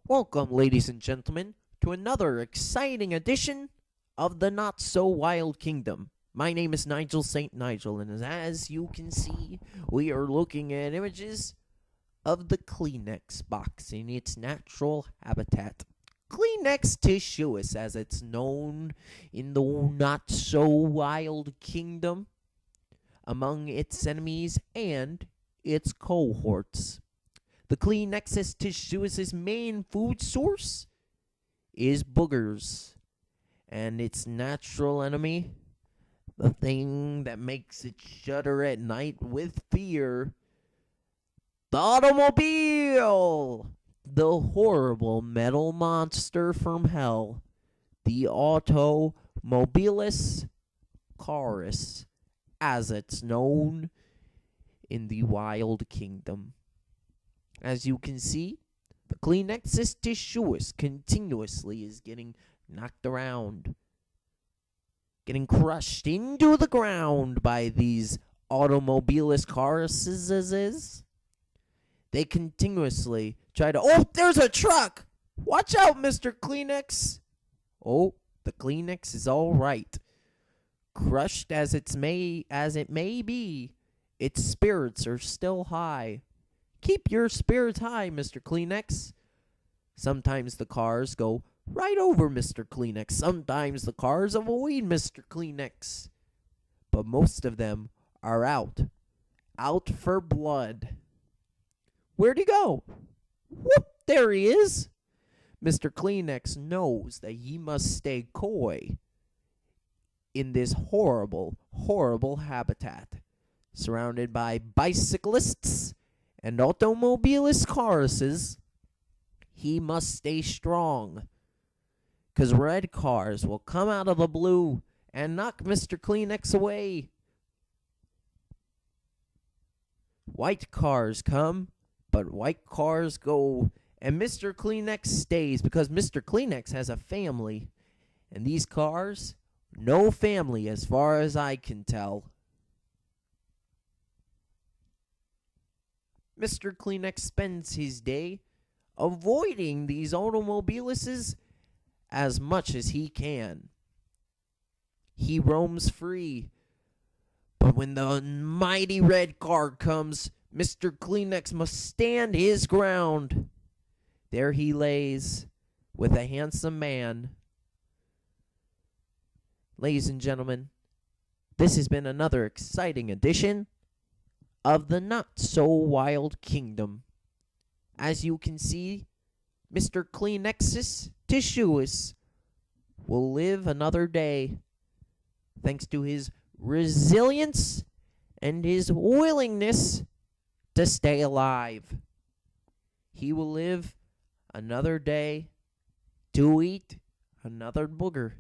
Welcome, ladies and gentlemen, to another exciting edition of the Not So Wild Kingdom. My name is Nigel St. Nigel, and as you can see, we are looking at images of the Kleenex box in its natural habitat. Kleenex tissueus, as it's known in the Not So Wild Kingdom, among its enemies and its cohorts. The Kleenexus tissueus' main food source is boogers, and its natural enemy, the thing that makes it shudder at night with fear, the automobile, the horrible metal monster from hell, the automobilis carus, as it's known in the Wild Kingdom. As you can see, the Kleenexus tissueus continuously is getting knocked around, getting crushed into the ground by these automobilis caruses. They continuously try to, oh, there's a truck! Watch out, Mr. Kleenex! Oh, the Kleenex is all right. Crushed as it may be, its spirits are still high. Keep your spirits high, Mr. Kleenex. Sometimes the cars go right over Mr. Kleenex. Sometimes the cars avoid Mr. Kleenex. But most of them are out for blood. Where'd he go? Whoop, there he is. Mr. Kleenex knows that he must stay coy in this horrible, horrible habitat, surrounded by bicyclists and automobilist caruses. He must stay strong, 'cause red cars will come out of the blue and knock Mr. Kleenex away. White cars come, but white cars go, and Mr. Kleenex stays because Mr. Kleenex has a family, and these cars, no family as far as I can tell. Mr. Kleenex spends his day avoiding these automobilists as much as he can. He roams free, but when the mighty red car comes, Mr. Kleenex must stand his ground. There he lays with a handsome man. Ladies and gentlemen, this has been another exciting edition of the Not So Wild Kingdom. As you can see, Mr. Kleenexus tissueus will live another day, thanks to his resilience and his willingness to stay alive. He will live another day to eat another booger.